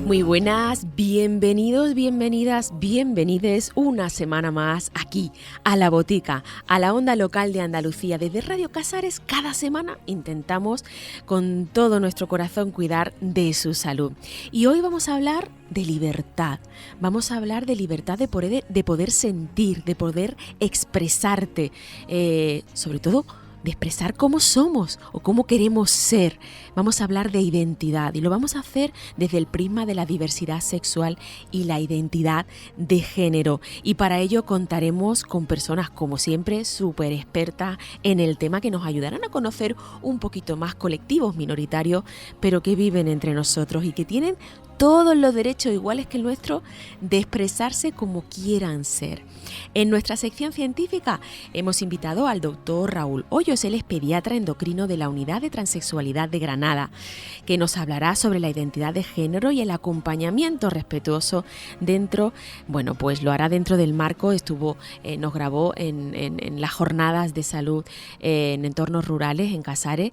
Muy buenas, bienvenidos, bienvenidas, bienvenides una semana más aquí a La Botica, a la onda local de Andalucía. Desde Radio Casares cada semana intentamos con todo nuestro corazón cuidar de su salud. Y hoy vamos a hablar de libertad, vamos a hablar de libertad de poder sentir, de poder expresarte, sobre todo de expresar cómo somos o cómo queremos ser. Vamos a hablar de identidad y lo vamos a hacer desde el prisma de la diversidad sexual y la identidad de género. Y para ello contaremos con personas, como siempre, súper expertas en el tema que nos ayudarán a conocer un poquito más colectivos minoritarios, pero que viven entre nosotros y que tienen todos los derechos iguales que el nuestro de expresarse como quieran ser. En nuestra sección científica hemos invitado al doctor Raúl Hoyos, él es pediatra endocrino de la Unidad de Transexualidad de Granada, que nos hablará sobre la identidad de género y el acompañamiento respetuoso dentro, pues lo hará dentro del marco, nos grabó en las jornadas de salud en entornos rurales, en Casares,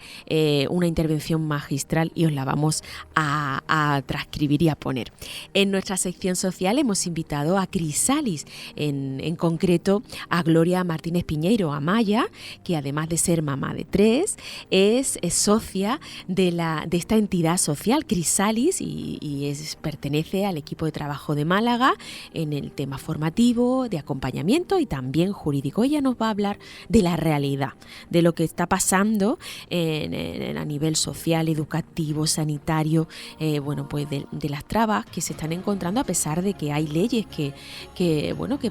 una intervención magistral y os la vamos a transcribir y a poner. En nuestra sección social hemos invitado a Crisalis, en concreto a Gloria Martínez Piñeiro Amaya, que además de ser mamá de 3, es socia de esta entidad social, Crisalis, y pertenece al equipo de trabajo de Málaga en el tema formativo, de acompañamiento y también jurídico. Ella nos va a hablar de la realidad, de lo que está pasando a nivel social, educativo, sanitario, de las trabas que se están encontrando a pesar de que hay leyes que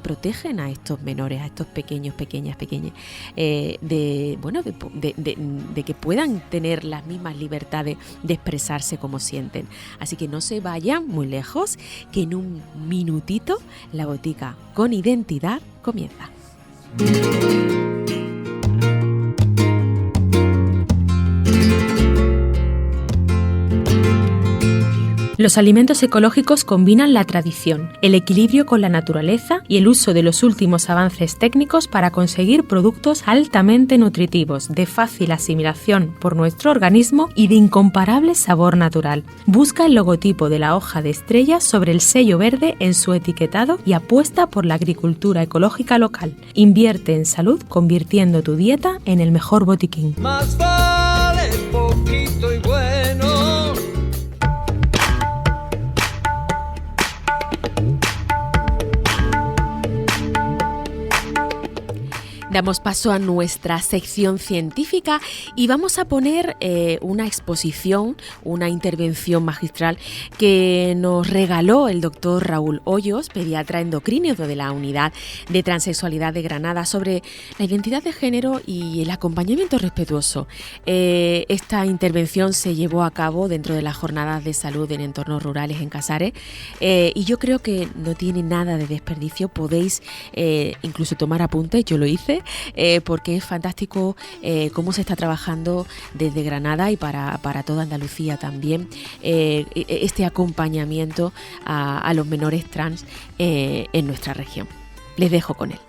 protegen a estos menores, a estos pequeñas, de que puedan tener las mismas libertades de expresarse como sienten. Así que no se vayan muy lejos, que en un minutito La Botica con Identidad comienza. Los alimentos ecológicos combinan la tradición, el equilibrio con la naturaleza y el uso de los últimos avances técnicos para conseguir productos altamente nutritivos, de fácil asimilación por nuestro organismo y de incomparable sabor natural. Busca el logotipo de la hoja de estrella sobre el sello verde en su etiquetado y apuesta por la agricultura ecológica local. Invierte en salud convirtiendo tu dieta en el mejor botiquín. Más vale poquito y bueno. Damos paso a nuestra sección científica y vamos a poner una exposición, una intervención magistral que nos regaló el doctor Raúl Hoyos, pediatra endocrino de la Unidad de Transexualidad de Granada, sobre la identidad de género y el acompañamiento respetuoso. Esta intervención se llevó a cabo dentro de las jornadas de salud en entornos rurales en Casares y yo creo que no tiene nada de desperdicio. Podéis incluso tomar apuntes, yo lo hice, porque es fantástico cómo se está trabajando desde Granada y para toda Andalucía también este acompañamiento a los menores trans en nuestra región. Les dejo con él.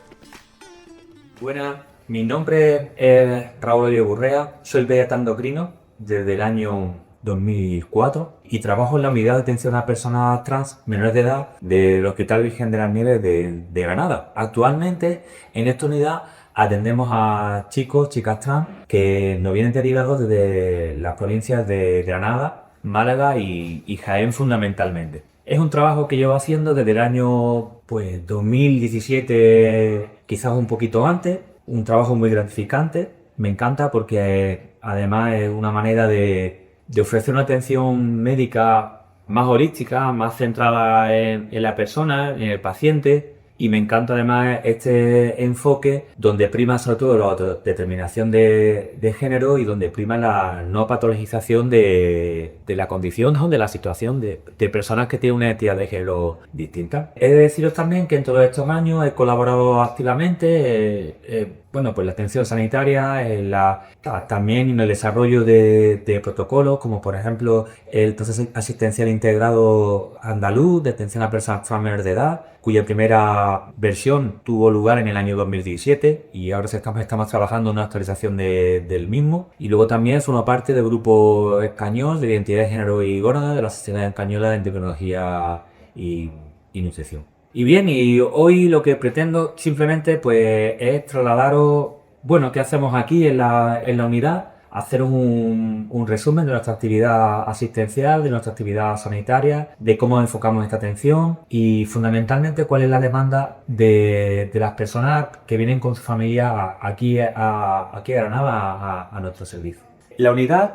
Buenas, mi nombre es Raúl Hoyos Gurrea, soy pediatra endocrino desde el año 2004 y trabajo en la unidad de atención a personas trans menores de edad del Hospital Virgen de las Nieves de Granada. Actualmente en esta unidad atendemos a chicos, chicas trans que nos vienen derivados desde las provincias de Granada, Málaga y Jaén fundamentalmente. Es un trabajo que llevo haciendo desde el año 2017, quizás un poquito antes, un trabajo muy gratificante. Me encanta porque además es una manera de ofrecer una atención médica más holística, más centrada en la persona, en el paciente. Y me encanta además este enfoque donde prima sobre todo la determinación de género y donde prima la no patologización de la condición o de la situación de personas que tienen una identidad de género distinta. He de deciros también que en todos estos años he colaborado activamente bueno, pues la atención sanitaria, también en el desarrollo de protocolos, como por ejemplo el proceso asistencial integrado andaluz de atención a personas trans menores de edad, cuya primera versión tuvo lugar en el año 2017 y ahora estamos trabajando en una actualización del mismo. Y luego también forma parte del grupo español de identidad de género y gónada de la Sociedad Española de Endocrinología y Nutrición. Y bien, y hoy lo que pretendo simplemente pues es trasladaros, bueno, qué hacemos aquí en la unidad, hacer un resumen de nuestra actividad asistencial, de nuestra actividad sanitaria, de cómo enfocamos esta atención y fundamentalmente cuál es la demanda de las personas que vienen con su familia aquí a Granada a nuestro servicio. La unidad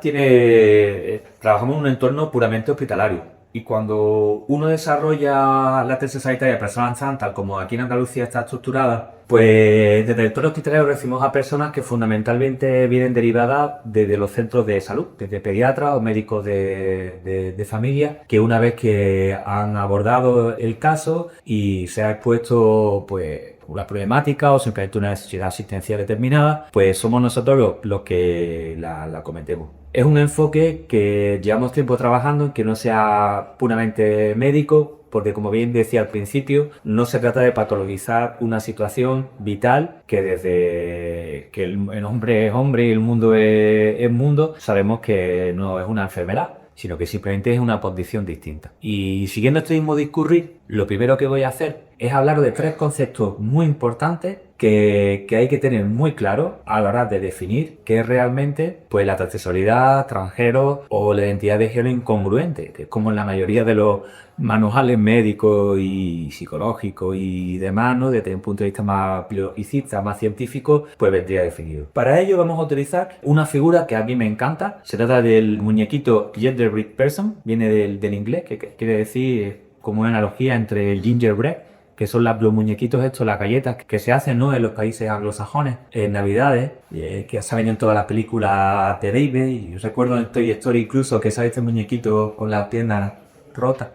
trabajamos en un entorno puramente hospitalario. Y cuando uno desarrolla la atención sanitaria de personas trans, tal como aquí en Andalucía está estructurada, pues desde el entorno hospitalario recibimos a personas que fundamentalmente vienen derivadas desde los centros de salud, desde pediatras o médicos de familia, que una vez que han abordado el caso y se ha expuesto pues una problemática o simplemente una necesidad asistencial determinada, pues somos nosotros los que la cometemos. Es un enfoque que llevamos tiempo trabajando en que no sea puramente médico, porque como bien decía al principio, no se trata de patologizar una situación vital que desde que el hombre es hombre y el mundo es mundo, sabemos que no es una enfermedad, sino que simplemente es una condición distinta. Y siguiendo este mismo discurrir, lo primero que voy a hacer es hablar de 3 conceptos muy importantes que hay que tener muy claro a la hora de definir qué es realmente pues la transexualidad, transgénero o la identidad de género incongruente, que es como en la mayoría de los manuales médicos y psicológicos y demás, ¿no? Desde un punto de vista más biologicista, más científico, pues vendría definido. Para ello vamos a utilizar una figura que a mí me encanta. Se trata del muñequito Gingerbread Person, viene del inglés, que quiere decir como una analogía entre el gingerbread, que son los muñequitos estos, las galletas que se hacen, ¿no?, en los países anglosajones en Navidades, que se ven en todas las películas de Disney. Y yo recuerdo en Toy Story incluso que sale este muñequito con las piernas rotas.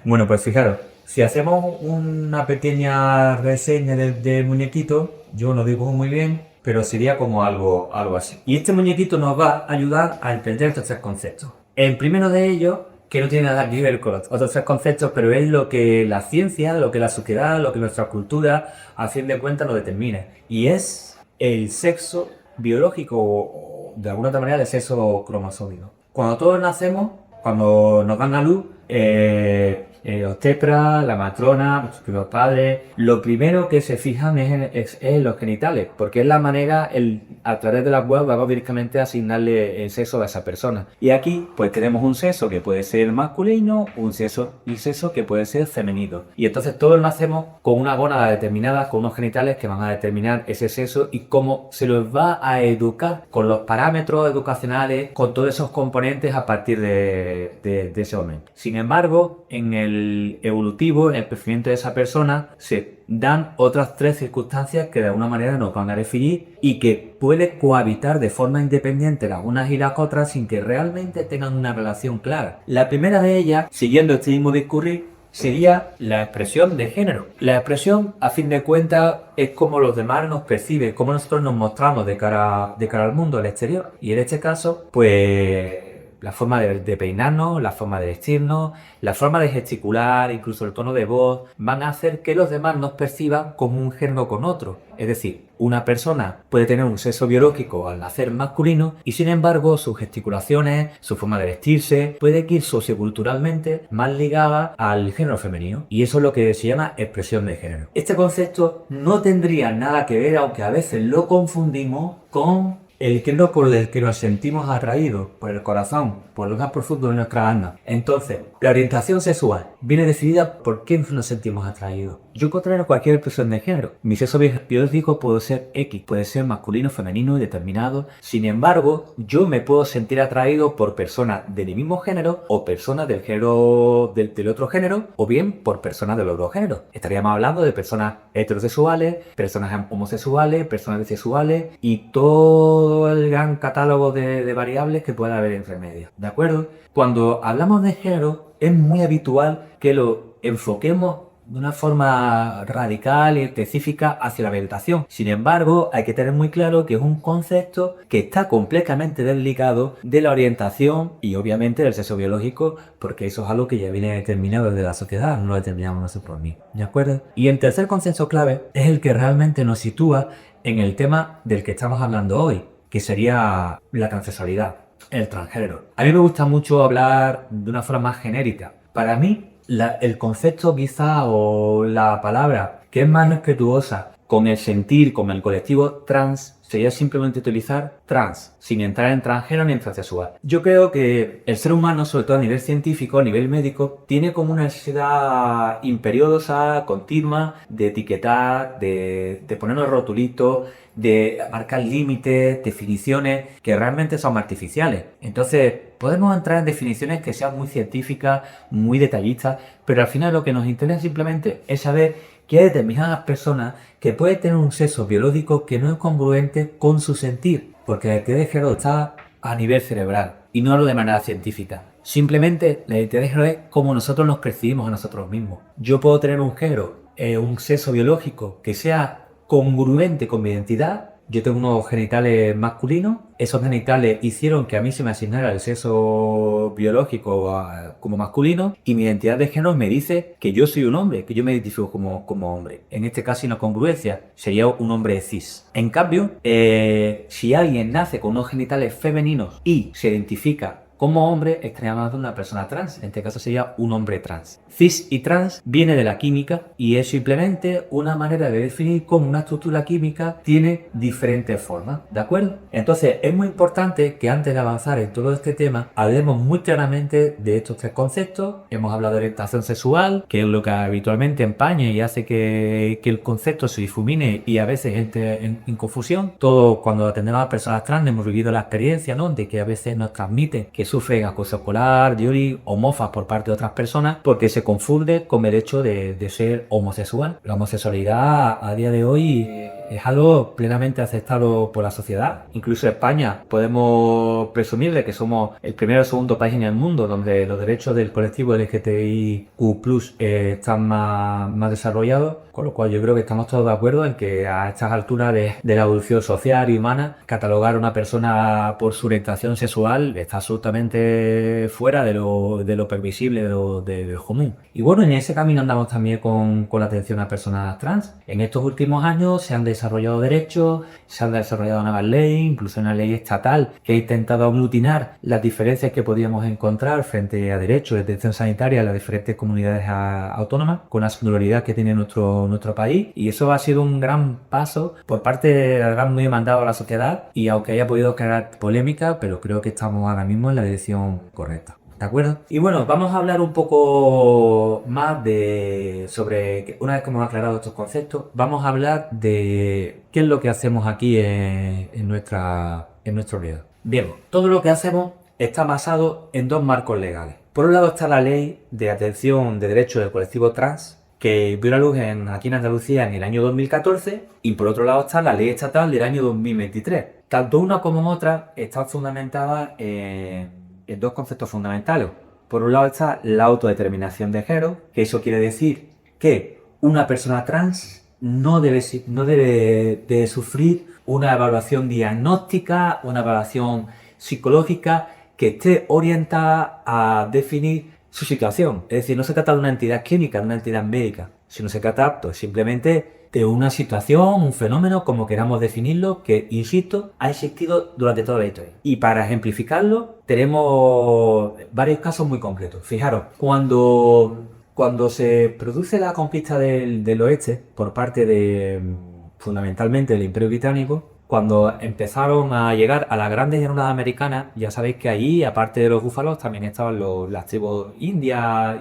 Bueno, pues fijaros, si hacemos una pequeña reseña del muñequito, yo no digo muy bien, pero sería como algo así. Y este muñequito nos va a ayudar a entender estos 3 conceptos. El primero de ellos, que no tiene nada que ver con los otros 3 conceptos, pero es lo que la ciencia, lo que la sociedad, lo que nuestra cultura, a fin de cuentas, nos determina. Y es el sexo biológico o de alguna otra manera el sexo cromosómico. Cuando todos nacemos, cuando nos dan a luz, obstetra, la matrona, nuestros primeros padres, lo primero que se fijan es en los genitales, porque es la manera, a través de la cual vamos directamente a asignarle el sexo a esa persona. Y aquí pues tenemos un sexo que puede ser masculino, un sexo que puede ser femenino. Y entonces todos nacemos con una gónada determinada, con unos genitales que van a determinar ese sexo y cómo se los va a educar con los parámetros educacionales, con todos esos componentes a partir de ese momento. Sin embargo, en el evolutivo, en el crecimiento de esa persona, se dan otras 3 circunstancias que de alguna manera nos van a definir y que pueden cohabitar de forma independiente las unas y las otras sin que realmente tengan una relación clara. La primera de ellas, siguiendo este mismo discurrir, sería la expresión de género. La expresión, a fin de cuentas, es como los demás nos perciben, cómo nosotros nos mostramos de cara al mundo, al exterior. Y en este caso, pues la forma de peinarnos, la forma de vestirnos, la forma de gesticular, incluso el tono de voz, van a hacer que los demás nos perciban como un género con otro. Es decir, una persona puede tener un sexo biológico al nacer masculino y sin embargo sus gesticulaciones, su forma de vestirse, puede ir socioculturalmente más ligada al género femenino. Y eso es lo que se llama expresión de género. Este concepto no tendría nada que ver, aunque a veces lo confundimos con el género por el que nos sentimos atraídos, por el corazón, por lo más profundo de nuestra alma. Entonces, la orientación sexual viene decidida por qué nos sentimos atraídos. Yo contrario a cualquier expresión de género. Mi sexo biológico puede ser X, puede ser masculino, femenino y determinado. Sin embargo, yo me puedo sentir atraído por personas de mi mismo género o personas del género del otro género o bien por personas del otro género. Estaríamos hablando de personas heterosexuales, personas homosexuales, personas bisexuales y todo el gran catálogo de variables que pueda haber entre medio. ¿De acuerdo? Cuando hablamos de género, es muy habitual que lo enfoquemos de una forma radical y específica hacia la meditación. Sin embargo, hay que tener muy claro que es un concepto que está completamente desligado de la orientación y obviamente del sexo biológico, porque eso es algo que ya viene determinado desde la sociedad, no lo determinamos nosotros mismos, ¿de acuerdo? Y el tercer concepto clave es el que realmente nos sitúa en el tema del que estamos hablando hoy, que sería la transexualidad, el transgénero. A mí me gusta mucho hablar de una forma más genérica. Para mí, el concepto quizá o la palabra que es más respetuosa con el sentir, con el colectivo trans, sería simplemente utilizar trans, sin entrar en transgénero ni en transexual. Yo creo que el ser humano, sobre todo a nivel científico, a nivel médico, tiene como una necesidad imperiosa, continua, de etiquetar, de ponernos rotulitos, de marcar límites, definiciones que realmente son artificiales. Entonces, podemos entrar en definiciones que sean muy científicas, muy detallistas, pero al final lo que nos interesa simplemente es saber que hay determinadas personas que pueden tener un sexo biológico que no es congruente con su sentir, porque la identidad de género está a nivel cerebral y no de manera científica. Simplemente la identidad de género es como nosotros nos percibimos a nosotros mismos. Yo puedo tener un género, un sexo biológico que sea congruente con mi identidad. Yo tengo unos genitales masculinos, esos genitales hicieron que a mí se me asignara el sexo biológico como masculino y mi identidad de género me dice que yo soy un hombre, que yo me identifico como hombre. En este caso, una congruencia sería un hombre cis. En cambio, si alguien nace con unos genitales femeninos y se identifica como hombre, extremadamente una persona trans, en este caso sería un hombre trans. Cis y trans viene de la química y es simplemente una manera de definir cómo una estructura química tiene diferentes formas, ¿de acuerdo? Entonces es muy importante que antes de avanzar en todo este tema hablemos muy claramente de estos tres conceptos. Hemos hablado de orientación sexual, que es lo que habitualmente empaña y hace que el concepto se difumine y a veces entre en confusión. Todos cuando atendemos a personas trans hemos vivido la experiencia, ¿no?, de que a veces nos transmiten que sufren acoso escolar, bullying o mofas por parte de otras personas porque se confunde con el hecho de ser homosexual. La homosexualidad a día de hoy es algo plenamente aceptado por la sociedad. Incluso en España podemos presumir de que somos el primero o segundo país en el mundo donde los derechos del colectivo LGTBIQ+ están más desarrollados, con lo cual yo creo que estamos todos de acuerdo en que a estas alturas de la evolución social y humana, catalogar a una persona por su orientación sexual está absolutamente fuera de lo permisible, de lo común. Y bueno, en ese camino andamos también con la atención a personas trans. En estos últimos años se han desarrollado derechos, se han desarrollado nuevas leyes, incluso una ley estatal que ha intentado aglutinar las diferencias que podíamos encontrar frente a derechos de atención sanitaria en las diferentes comunidades autónomas, con la singularidad que tiene nuestro país, y eso ha sido un gran paso por parte del gran medio mandado a la sociedad, y aunque haya podido crear polémica, pero creo que estamos ahora mismo en la dirección correcta. ¿De acuerdo? Y bueno, vamos a hablar un poco más sobre, una vez que hemos aclarado estos conceptos, vamos a hablar de qué es lo que hacemos aquí en nuestro video. Bien, todo lo que hacemos está basado en dos marcos legales. Por un lado está la Ley de Atención de Derechos del Colectivo Trans, que vio la luz aquí en Andalucía en el año 2014, y por otro lado está la Ley Estatal del año 2023. Tanto una como otra están fundamentadas en dos conceptos fundamentales. Por un lado está la autodeterminación de género, que eso quiere decir que una persona trans no debe de sufrir una evaluación diagnóstica, una evaluación psicológica que esté orientada a definir su situación. Es decir, no se trata de una entidad clínica, de una entidad médica, sino se trata simplemente de una situación, un fenómeno, como queramos definirlo, que, insisto, ha existido durante toda la historia. Y para ejemplificarlo, tenemos varios casos muy concretos. Fijaros, cuando se produce la conquista del oeste por parte fundamentalmente del Imperio Británico, cuando empezaron a llegar a las grandes llanuras americanas, ya sabéis que allí, aparte de los búfalos, también estaban las tribus indígenas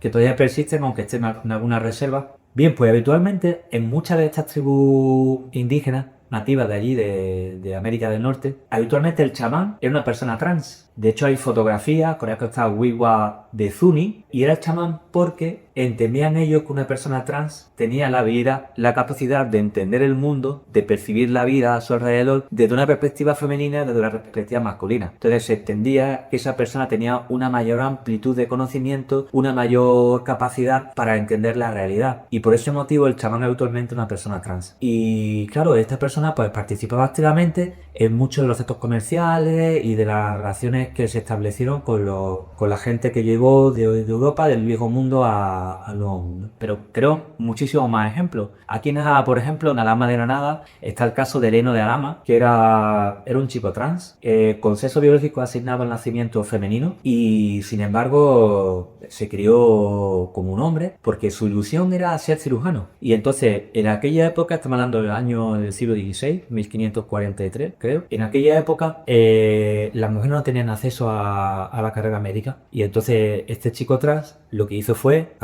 que todavía persisten, aunque estén en algunas reservas. Bien, pues habitualmente en muchas de estas tribus indígenas nativas de allí, de América del Norte, habitualmente el chamán era una persona trans. De hecho, hay fotografías, con esto está Wiwa de Zuni, y era el chamán porque entendían ellos que una persona trans tenía la capacidad de entender el mundo, de percibir la vida a su alrededor desde una perspectiva femenina y desde una perspectiva masculina. Entonces se entendía que esa persona tenía una mayor amplitud de conocimiento, una mayor capacidad para entender la realidad. Y por ese motivo el chamán es habitualmente una persona trans. Y claro, esta persona pues participaba activamente en muchos de los centros comerciales y de las relaciones que se establecieron con la gente que llegó de Europa, del viejo mundo al nuevo mundo. Pero creo muchísimos más ejemplos. Aquí en Alhama, por ejemplo, en Alhama de Granada, está el caso de Eleno de Alhama, que era un chico trans, con sexo biológico asignado al nacimiento femenino, y sin embargo se crió como un hombre porque su ilusión era ser cirujano. Y entonces, en aquella época, estamos hablando del siglo XVI, 1543, creo, en aquella época las mujeres no tenían acceso a la carrera médica, y entonces este chico trans lo que hizo fue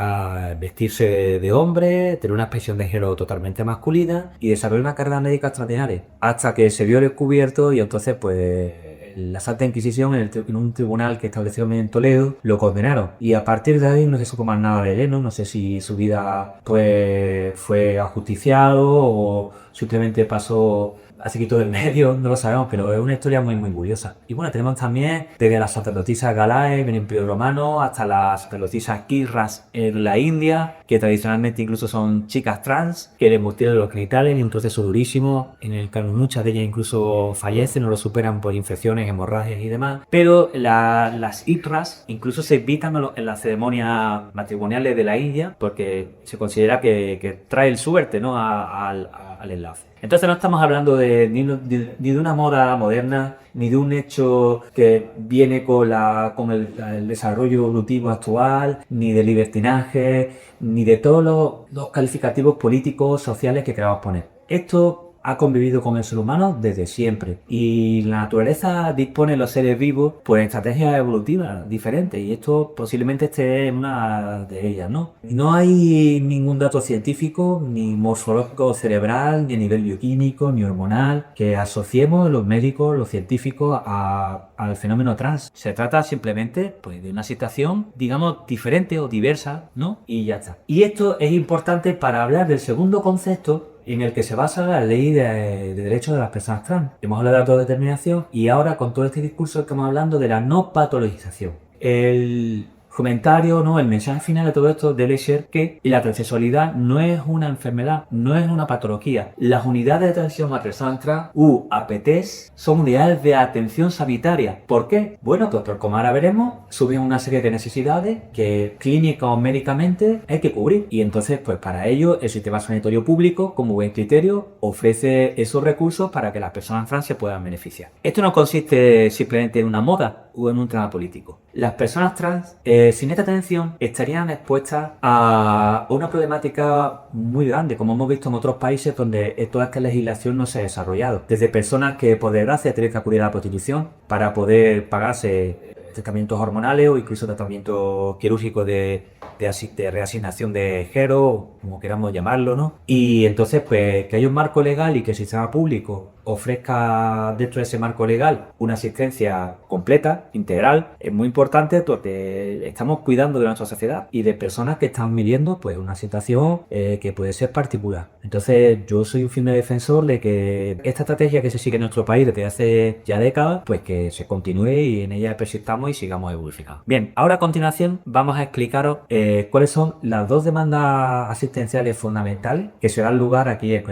vestirse de hombre, tener una expresión de género totalmente masculina y desarrollar una carrera médica extraordinaria, hasta que se vio descubierto y entonces pues la Santa Inquisición en un tribunal que estableció en Toledo lo condenaron, y a partir de ahí no se supo más nada de Eleno. No sé si su vida pues fue ajusticiado o simplemente pasó así que todo el medio, no lo sabemos, pero es una historia muy curiosa. Y bueno, tenemos también desde las sacerdotisas Galae en el Imperio Romano hasta las sacerdotisas Kirras en la India, que tradicionalmente incluso son chicas trans, que les mutilan los genitales en un proceso durísimo. En el caso muchas de ellas incluso fallecen o lo superan por infecciones, hemorragias y demás. Pero las Itras incluso se evitan en las ceremonias matrimoniales de la India porque se considera que trae suerte, ¿no?, al enlace. Entonces no estamos hablando ni de una moda moderna, ni de un hecho que viene con el desarrollo evolutivo actual, ni de libertinaje, ni de todos los calificativos políticos, sociales que queramos poner. Esto ha convivido con el ser humano desde siempre, y la naturaleza dispone de los seres vivos pues estrategias evolutivas diferentes, y esto posiblemente esté en una de ellas, ¿no? No hay ningún dato científico, ni morfológico cerebral, ni a nivel bioquímico, ni hormonal, que asociemos los médicos, los científicos al fenómeno trans. Se trata simplemente pues de una situación, digamos, diferente o diversa, ¿no? Y ya está. Y esto es importante para hablar del segundo concepto en el que se basa la ley de derechos de las personas trans. Hemos hablado de la autodeterminación y ahora con todo este discurso estamos hablando de la no patologización. El comentario, ¿no?, el mensaje final de todo esto debe ser que la transexualidad no es una enfermedad, no es una patología. Las unidades de atención a personas trans, APTs, son unidades de atención sanitaria. ¿Por qué? Bueno, pues como ahora veremos, suben una serie de necesidades que clínica o médicamente hay que cubrir, y entonces pues para ello el sistema sanitario público, como buen criterio, ofrece esos recursos para que las personas trans se puedan beneficiar. Esto no consiste simplemente en una moda o en un tema político. Las personas trans sin esta atención estarían expuestas a una problemática muy grande, como hemos visto en otros países donde toda esta legislación no se ha desarrollado. Desde personas que por desgracia tienen que acudir a la prostitución para poder pagarse tratamientos hormonales o incluso tratamientos quirúrgicos de reasignación de género, como queramos llamarlo, ¿no? Y entonces pues que haya un marco legal y que el sistema público ofrezca dentro de ese marco legal una asistencia completa, integral, es muy importante porque estamos cuidando de nuestra sociedad y de personas que están viviendo pues una situación que puede ser particular. Entonces yo soy un firme defensor de que esta estrategia que se sigue en nuestro país desde hace ya décadas, pues que se continúe y en ella persistamos y sigamos evolucionando. Bien, ahora a continuación vamos a explicaros cuáles son las dos demandas asistenciales fundamentales que se dan lugar aquí en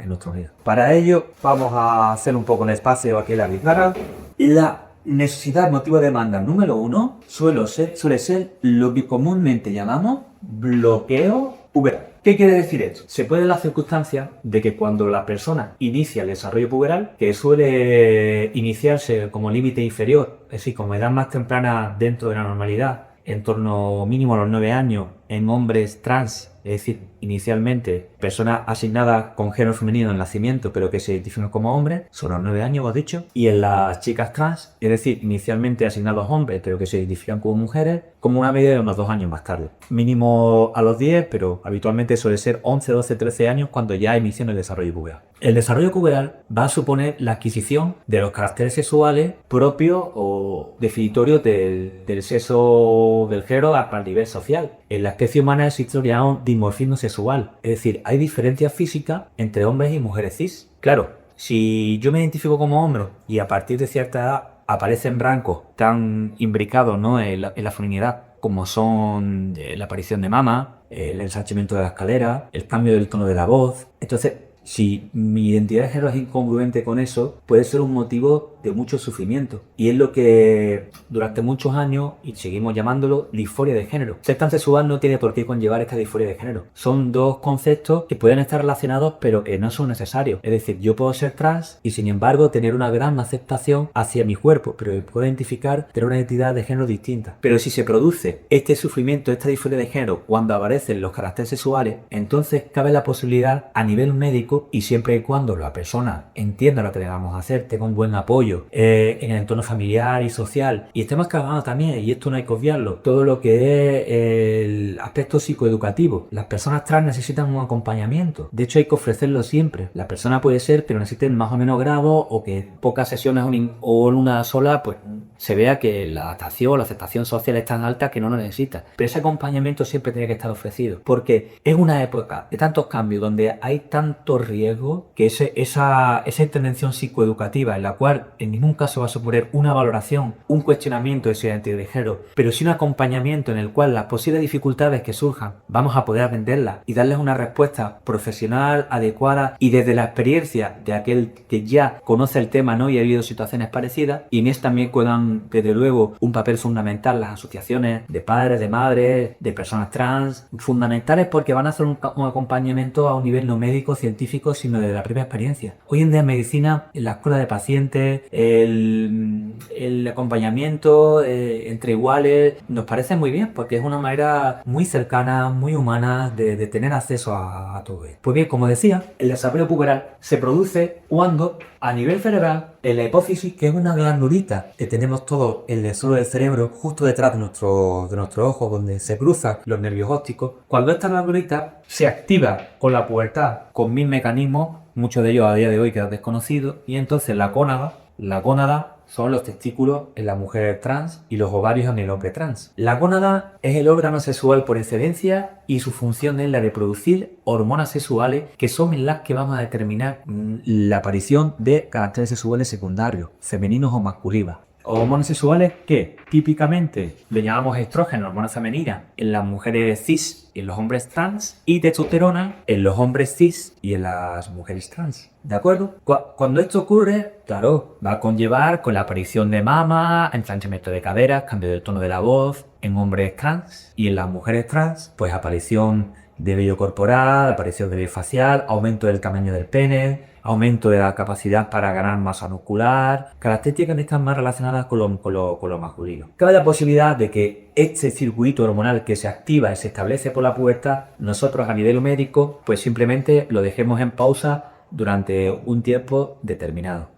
nuestro vida. Para ello vamos a hacer un poco de espacio aquí en la pizarra. La necesidad, motivo de demanda número 1 suele ser lo que comúnmente llamamos bloqueo puberal. ¿Qué quiere decir esto? Se puede dar la circunstancia de que cuando la persona inicia el desarrollo puberal, que suele iniciarse como límite inferior, es decir, como edad más temprana dentro de la normalidad, en torno mínimo a los 9 años, en hombres trans, es decir, inicialmente personas asignadas con género femenino en el nacimiento, pero que se identifican como hombres, son los 9 años, os he dicho, y en las chicas trans, es decir, inicialmente asignados hombres, pero que se identifican como mujeres, como una media de unos 2 años más tarde. Mínimo a los 10, pero habitualmente suele ser 11, 12, 13 años cuando ya inicia el desarrollo puberal. El desarrollo puberal va a suponer la adquisición de los caracteres sexuales propios o definitorios del sexo del género al nivel social. En la especie humana existe lo llamado dimorfismo sexual, es decir, hay diferencias físicas entre hombres y mujeres cis. Claro, si yo me identifico como hombre y a partir de cierta edad aparecen rasgos tan imbricados, ¿no?, en la feminidad, como son la aparición de mama, el ensanchamiento de la escalera, el cambio del tono de la voz, entonces si mi identidad de género es incongruente con eso, puede ser un motivo de mucho sufrimiento. Y es lo que durante muchos años, y seguimos llamándolo, disforia de género. Ser transexual no tiene por qué conllevar esta disforia de género. Son dos conceptos que pueden estar relacionados, pero que no son necesarios. Es decir, yo puedo ser trans y sin embargo tener una gran aceptación hacia mi cuerpo, pero puedo identificar, tener una identidad de género distinta. Pero si se produce este sufrimiento, esta disforia de género, cuando aparecen los caracteres sexuales, entonces cabe la posibilidad a nivel médico, y siempre y cuando la persona entienda lo que le vamos a hacer, tenga un buen apoyo en el entorno familiar y social, y estemos trabajando también, y esto no hay que obviarlo, todo lo que es el aspecto psicoeducativo. Las personas trans necesitan un acompañamiento, de hecho hay que ofrecerlo siempre. La persona puede ser, pero necesiten más o menos grado, o que pocas sesiones o en una sola, pues se vea que la adaptación, la aceptación social es tan alta que no lo necesita. Pero ese acompañamiento siempre tiene que estar ofrecido, porque es una época de tantos cambios donde hay tanto riesgo que esa intervención psicoeducativa, en la cual en ningún caso va a suponer una valoración, un cuestionamiento de su identidad de género, pero sí un acompañamiento en el cual las posibles dificultades que surjan vamos a poder atenderlas y darles una respuesta profesional, adecuada y desde la experiencia de aquel que ya conoce el tema, ¿no?, y ha vivido situaciones parecidas. Y en esto también juegan, desde luego, un papel fundamental las asociaciones de padres, de madres, de personas trans, fundamentales porque van a hacer un acompañamiento a un nivel no médico, científico, sino de la propia experiencia. Hoy en día en medicina, en la escuela de pacientes, el acompañamiento entre iguales, nos parece muy bien porque es una manera muy cercana, muy humana de tener acceso a todo esto. Pues bien, como decía, el desarrollo puberal se produce cuando a nivel cerebral, en la hipófisis, que es una glandulita que tenemos todo en el suelo del cerebro, justo detrás de nuestro ojo, donde se cruzan los nervios ópticos, cuando esta glandulita se activa con la pubertad, con 1000 mecanismos, muchos de ellos a día de hoy quedan desconocidos, y entonces la gónada son los testículos en la mujer trans y los ovarios en el hombre trans. La gónada es el órgano sexual por excelencia y su función es la de producir hormonas sexuales que son las que van a determinar la aparición de caracteres sexuales secundarios, femeninos o masculinos. Hormonas sexuales que típicamente le llamamos estrógeno, hormonas femeninas, en las mujeres cis y en los hombres trans, y testosterona en los hombres cis y en las mujeres trans. ¿De acuerdo? Cuando esto ocurre, claro, va a conllevar con la aparición de mama, ensanchamiento de caderas, cambio del tono de la voz en hombres trans, y en las mujeres trans, pues aparición de vello corporal, aparición de vello facial, aumento del tamaño del pene, aumento de la capacidad para ganar masa muscular, características que están más relacionadas con lo masculino. Cabe la posibilidad de que este circuito hormonal que se activa y se establece por la pubertad, nosotros a nivel médico, pues simplemente lo dejemos en pausa durante un tiempo determinado.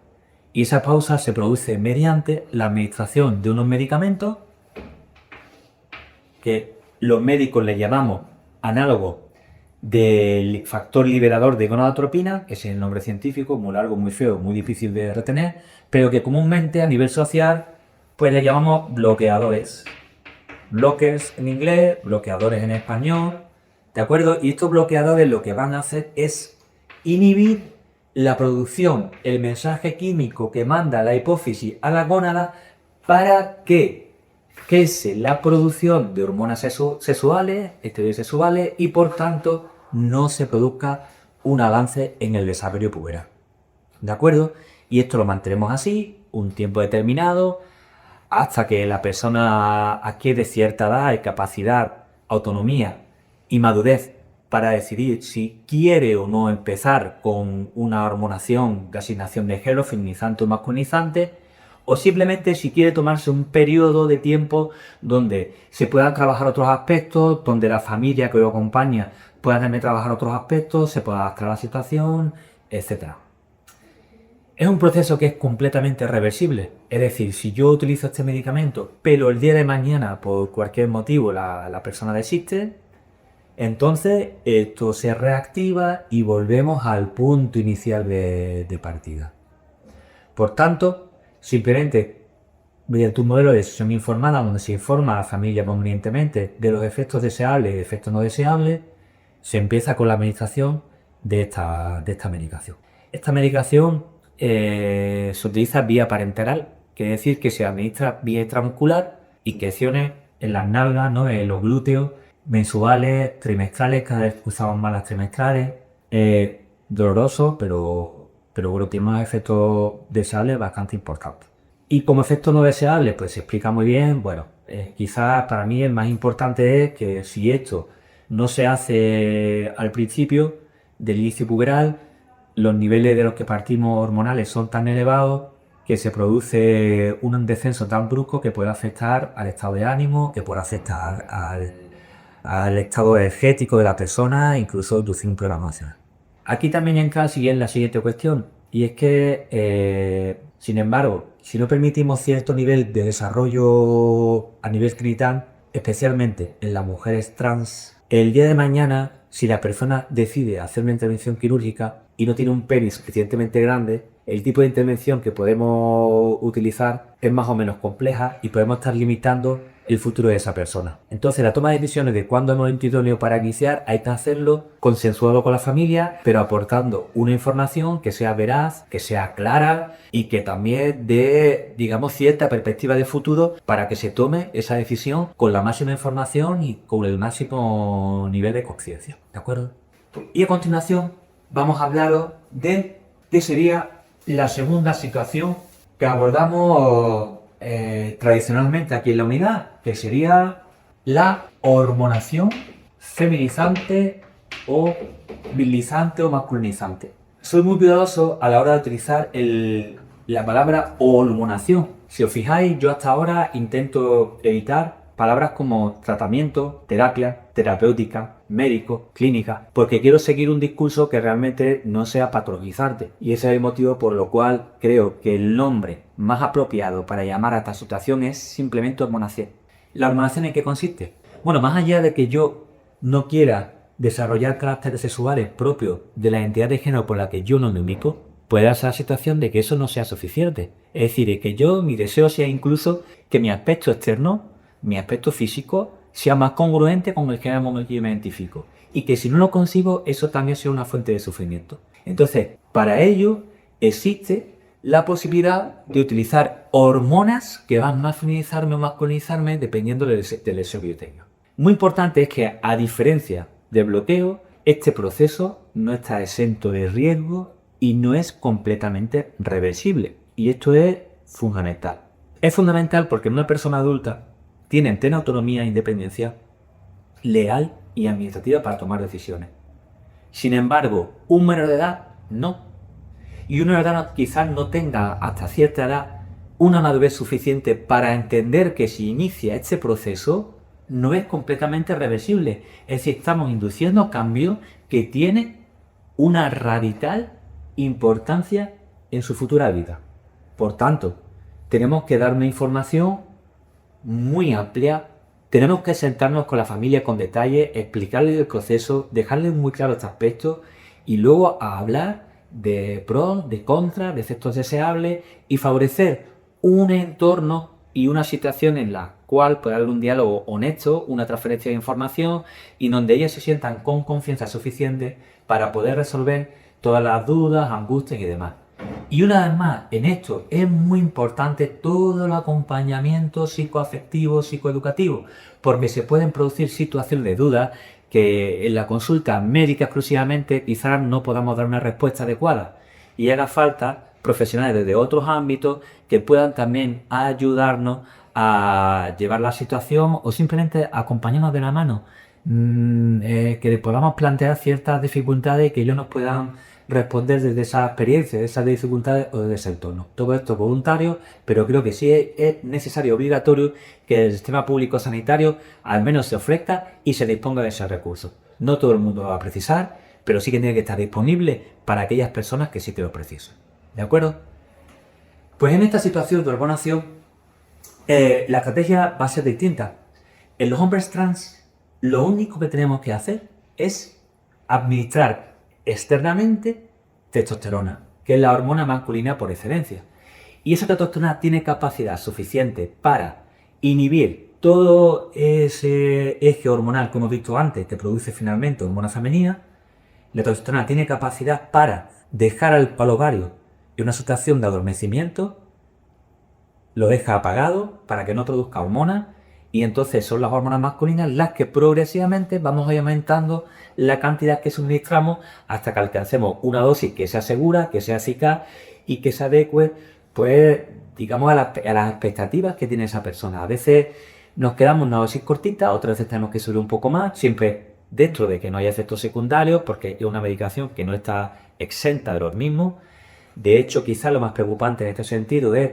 Y esa pausa se produce mediante la administración de unos medicamentos que los médicos le llamamos análogos del factor liberador de gonadotropina, que es el nombre científico, muy largo, muy feo, muy difícil de retener, pero que comúnmente a nivel social pues le llamamos bloqueadores. Blockers en inglés, bloqueadores en español, ¿de acuerdo? Y estos bloqueadores lo que van a hacer es inhibir la producción, el mensaje químico que manda la hipófisis a la gónada para que cese la producción de hormonas sexuales, esteroides sexuales, y por tanto no se produzca un avance en el desarrollo puberal. ¿De acuerdo? Y esto lo mantenemos así un tiempo determinado hasta que la persona adquiere cierta edad y capacidad, autonomía y madurez para decidir si quiere o no empezar con una hormonación de asignación de género, feminizante o masculinizante, o simplemente si quiere tomarse un periodo de tiempo donde se puedan trabajar otros aspectos, donde la familia que lo acompaña pueda también trabajar otros aspectos, se pueda adaptar a la situación, etc. Es un proceso que es completamente reversible, es decir, si yo utilizo este medicamento, pero el día de mañana por cualquier motivo la persona desiste, entonces esto se reactiva y volvemos al punto inicial de partida. Por tanto, simplemente mediante un modelo de decisión informada donde se informa a la familia convenientemente de los efectos deseables y efectos no deseables, se empieza con la administración de esta medicación. Esta medicación se utiliza vía parenteral, quiere decir que se administra vía intramuscular, inyecciones en las nalgas, ¿no? En los glúteos, mensuales, trimestrales, cada vez usamos más las trimestrales. Doloroso, pero bueno, tiene unos efectos deseables bastante importantes. Y como efecto no deseable, pues se explica muy bien. Bueno, quizás para mí el más importante es que si esto no se hace al principio del inicio puberal, los niveles de los que partimos hormonales son tan elevados que se produce un descenso tan brusco que puede afectar al estado de ánimo, que puede afectar al estado energético de la persona, incluso inducir un problema emocional. Aquí también entra la siguiente cuestión, y es que, sin embargo, si no permitimos cierto nivel de desarrollo a nivel genital, especialmente en las mujeres trans, el día de mañana, si la persona decide hacer una intervención quirúrgica y no tiene un pene suficientemente grande, el tipo de intervención que podemos utilizar es más o menos compleja y podemos estar limitando el futuro de esa persona. Entonces, la toma de decisiones de cuándo es el momento idóneo para iniciar hay que hacerlo consensuado con la familia, pero aportando una información que sea veraz, que sea clara y que también dé, digamos, cierta perspectiva de futuro para que se tome esa decisión con la máxima información y con el máximo nivel de conciencia. ¿De acuerdo? Y a continuación vamos a hablaros de qué sería la segunda situación que abordamos tradicionalmente aquí en la unidad, que sería la hormonación feminizante o virilizante o masculinizante. Soy muy cuidadoso a la hora de utilizar la palabra hormonación. Si os fijáis, yo hasta ahora intento evitar palabras como tratamiento, terapia, terapéutica, médico, clínica, porque quiero seguir un discurso que realmente no sea patologizante. Y ese es el motivo por lo cual creo que el nombre más apropiado para llamar a esta situación es simplemente hormonación. ¿La hormonación en qué consiste? Bueno, más allá de que yo no quiera desarrollar caracteres sexuales propios de la identidad de género por la que yo no me ubico, puede darse la situación de que eso no sea suficiente. Es decir, que mi deseo sea incluso que mi aspecto externo, mi aspecto físico, sea más congruente con el género con el que yo me identifico. Y que si no lo consigo, eso también sea una fuente de sufrimiento. Entonces, para ello existe la posibilidad de utilizar hormonas que van a feminizarme o masculinizarme dependiendo del deseo que yo tenga. Muy importante es que, a diferencia del bloqueo, este proceso no está exento de riesgo y no es completamente reversible. Y esto es fundamental. Es fundamental porque una persona adulta tiene plena autonomía e independencia legal y administrativa para tomar decisiones. Sin embargo, un menor de edad no. Y un menor de edad quizás no tenga hasta cierta edad una madurez suficiente para entender que si inicia este proceso no es completamente reversible. Es decir, estamos induciendo cambios que tienen una radical importancia en su futura vida. Por tanto, tenemos que dar una información muy amplia, tenemos que sentarnos con la familia con detalle, explicarle el proceso, dejarles muy claro este aspecto y luego a hablar de pros, de contras, de efectos deseables y favorecer un entorno y una situación en la cual pueda haber un diálogo honesto, una transferencia de información y donde ellas se sientan con confianza suficiente para poder resolver todas las dudas, angustias y demás. Y una vez más, en esto es muy importante todo el acompañamiento psicoafectivo, psicoeducativo, porque se pueden producir situaciones de duda que en la consulta médica exclusivamente quizás no podamos dar una respuesta adecuada y haga falta profesionales desde otros ámbitos que puedan también ayudarnos a llevar la situación o simplemente acompañarnos de la mano, que podamos plantear ciertas dificultades y que ellos nos puedan responder desde esa experiencia, de esas dificultades o desde ese entorno. Todo esto es voluntario, pero creo que sí es necesario, obligatorio, que el sistema público sanitario al menos se ofrezca y se disponga de esos recursos. No todo el mundo lo va a precisar, pero sí que tiene que estar disponible para aquellas personas que sí que lo precisan. ¿De acuerdo? Pues en esta situación de hormonación, la estrategia va a ser distinta. En los hombres trans, lo único que tenemos que hacer es administrar externamente testosterona, que es la hormona masculina por excelencia. Y esa testosterona tiene capacidad suficiente para inhibir todo ese eje hormonal que hemos visto antes, que produce finalmente hormona femenina. La testosterona tiene capacidad para dejar al ovario en una situación de adormecimiento, lo deja apagado para que no produzca hormonas, y entonces son las hormonas masculinas las que progresivamente vamos a ir aumentando la cantidad que suministramos hasta que alcancemos una dosis que sea segura, que sea eficaz y que se adecue, pues, digamos, a las expectativas que tiene esa persona. A veces nos quedamos en una dosis cortita, otras veces tenemos que subir un poco más, siempre dentro de que no haya efectos secundarios, porque es una medicación que no está exenta de los mismos. De hecho, quizás lo más preocupante en este sentido es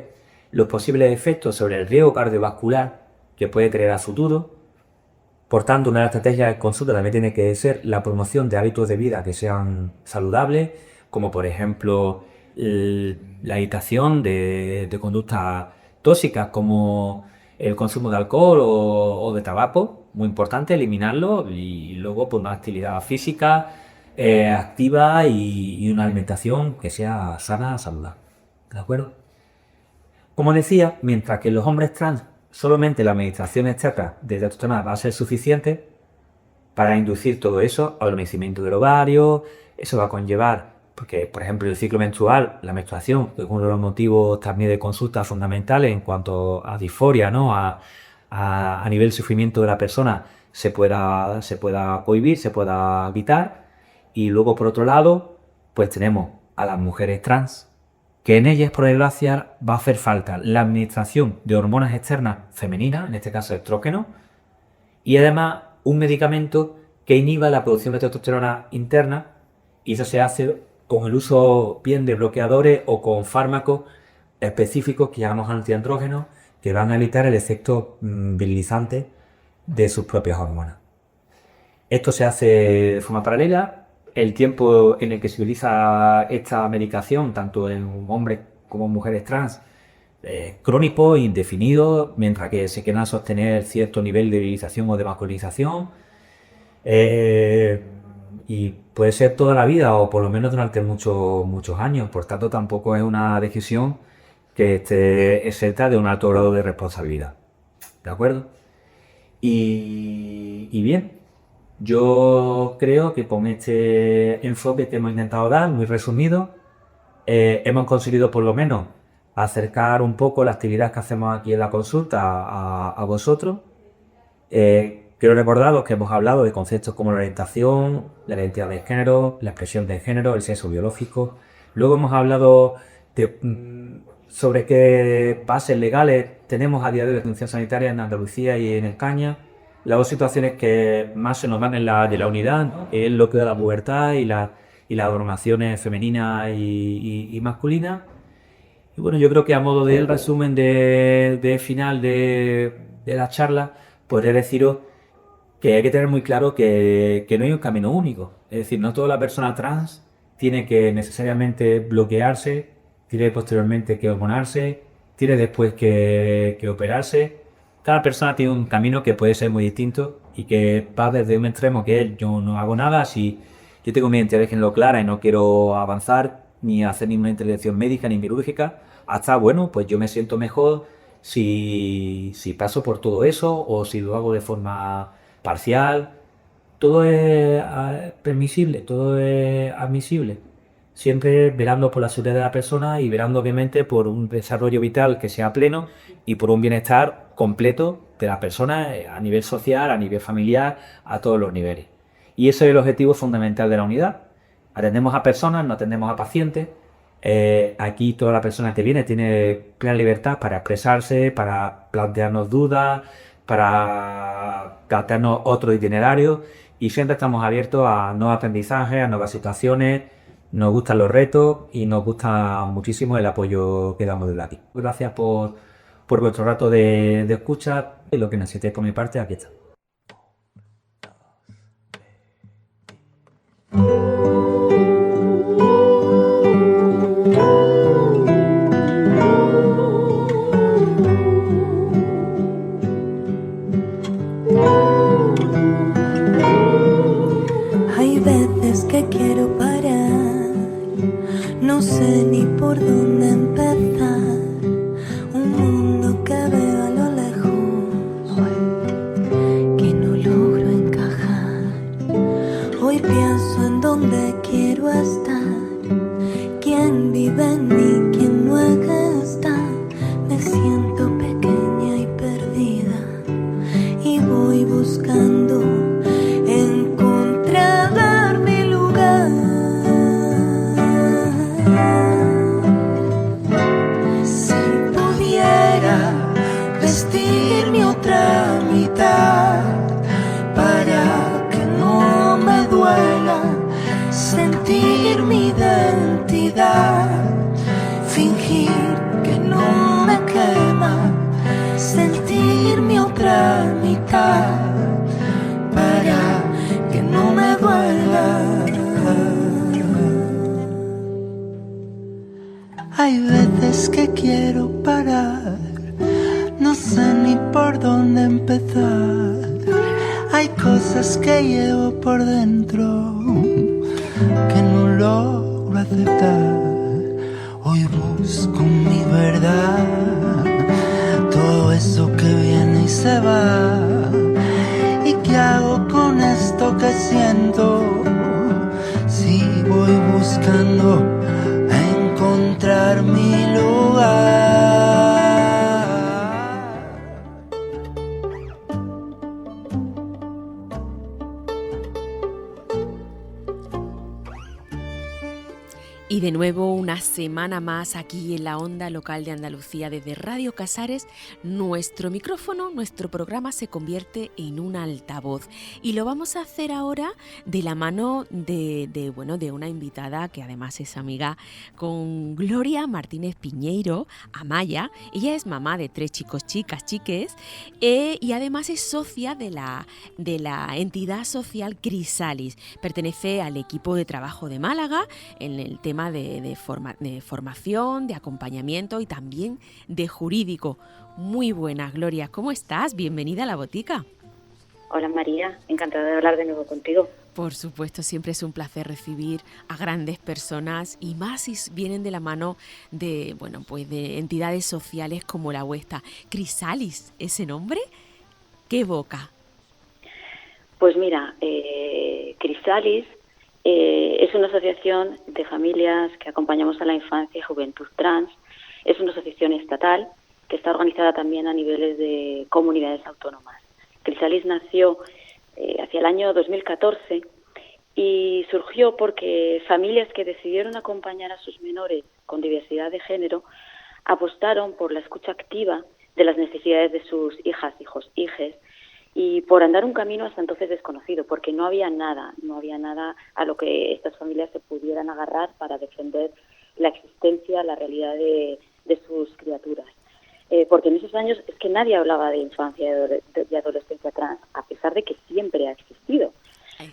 los posibles efectos sobre el riesgo cardiovascular que puede tener a futuro. Por tanto, una de las estrategias de consulta también tiene que ser la promoción de hábitos de vida que sean saludables, como por ejemplo la evitación de conductas tóxicas como el consumo de alcohol o de tabaco, muy importante eliminarlo, y luego pues una actividad física activa y una alimentación que sea sana, saludable. ¿De acuerdo? Como decía, mientras que en los hombres trans solamente la administración externa de testosterona va a ser suficiente para inducir todo eso, adormecimiento del ovario. Eso va a conllevar, porque por ejemplo el ciclo menstrual, la menstruación, que es uno de los motivos también de consulta fundamentales en cuanto a disforia, ¿no? a nivel de sufrimiento de la persona, se pueda cohibir, se pueda evitar. Y luego por otro lado, pues tenemos a las mujeres trans, que en ellas, por desgracia, va a hacer falta la administración de hormonas externas femeninas, en este caso estrógeno, y además un medicamento que inhiba la producción de testosterona interna, y eso se hace con el uso bien de bloqueadores o con fármacos específicos que llamamos antiandrógenos, que van a evitar el efecto virilizante de sus propias hormonas. Esto se hace de forma paralela. El tiempo en el que se utiliza esta medicación, tanto en hombres como en mujeres trans, crónico, indefinido, mientras que se quieran sostener cierto nivel de virilización o de masculinización. Y puede ser toda la vida o por lo menos durante muchos años. Por tanto, tampoco es una decisión que esté exenta de un alto grado de responsabilidad. ¿De acuerdo? Y bien. Yo creo que con este enfoque que hemos intentado dar, muy resumido, hemos conseguido por lo menos acercar un poco la actividad que hacemos aquí en la consulta a vosotros. Quiero recordaros que hemos hablado de conceptos como la orientación, la identidad de género, la expresión de género, el sexo biológico. Luego hemos hablado sobre qué bases legales tenemos a día de hoy de atención sanitaria en Andalucía y en España. Las dos situaciones que más se nos dan en de la unidad, ¿no? Es lo que da la pubertad y las hormonaciones femeninas y masculinas. Y bueno, yo creo que a modo del resumen de final de la charla, podré deciros que hay que tener muy claro que no hay un camino único. Es decir, no toda la persona trans tiene que necesariamente bloquearse, tiene posteriormente que hormonarse, tiene después que operarse. Cada persona tiene un camino que puede ser muy distinto y que va desde un extremo que es yo no hago nada, si yo tengo mi identidad de género clara y no quiero avanzar ni hacer ninguna intervención médica ni quirúrgica, hasta bueno, pues yo me siento mejor si paso por todo eso o si lo hago de forma parcial. Todo es permisible, todo es admisible. Siempre velando por la seguridad de la persona y velando obviamente por un desarrollo vital que sea pleno y por un bienestar completo de la persona a nivel social, a nivel familiar, a todos los niveles. Y ese es el objetivo fundamental de la unidad. Atendemos a personas, no atendemos a pacientes. Aquí toda la persona que viene tiene plena libertad para expresarse, para plantearnos dudas, para plantearnos otro itinerario, y siempre estamos abiertos a nuevos aprendizajes, a nuevas situaciones. Nos gustan los retos y nos gusta muchísimo el apoyo que damos desde aquí. Gracias por vuestro rato de escucha y lo que necesitéis por mi parte, aquí está. Hay veces que quiero parar, no sé ni por dónde empezar. Un mundo que veo a lo lejos, que no logro encajar. Hoy pienso en dónde quiero estar, quién vive en mí, quién no está. Me siento pequeña y perdida y voy buscando encontrar mi lugar. Si pudiera vestir mi otra mitad para que no me duela sentir mi identidad, fingir que no me quema sentir mi otra mitad para que no me duela. Hay veces que quiero parar, no sé ni por dónde empezar. Hay cosas que llevo por dentro que no logro aceptar. Hoy busco mi verdad, todo eso que viene y se va. ¿Y qué hago con esto que siento? Si voy buscando encontrar mi lugar. Y de nuevo una semana más aquí en la onda local de Andalucía desde Radio Casares. Nuestro micrófono, nuestro programa se convierte en un altavoz y lo vamos a hacer ahora de la mano de una invitada que además es amiga con Gloria Martínez Piñeiro, Amaya. Ella es mamá de 3 chicos, chicas, chiques, y además es socia de la entidad social Crisalis. Pertenece al equipo de trabajo de Málaga en el tema de formación, de acompañamiento y también de jurídico. Muy buenas, Gloria. ¿Cómo estás? Bienvenida a La Botica. Hola María, encantada de hablar de nuevo contigo. Por supuesto, siempre es un placer recibir a grandes personas y más si vienen de la mano de entidades sociales como la vuestra. Crisalis, ¿ese nombre qué evoca? Pues mira, Crisalis es una asociación de familias que acompañamos a la infancia y juventud trans. Es una asociación estatal que está organizada también a niveles de comunidades autónomas. Crisalis nació hacia el año 2014 y surgió porque familias que decidieron acompañar a sus menores con diversidad de género apostaron por la escucha activa de las necesidades de sus hijas, hijos, hijes, y por andar un camino hasta entonces desconocido, porque no había nada a lo que estas familias se pudieran agarrar para defender la existencia, la realidad de sus criaturas. Porque en esos años es que nadie hablaba de infancia y adolescencia trans, a pesar de que siempre ha existido.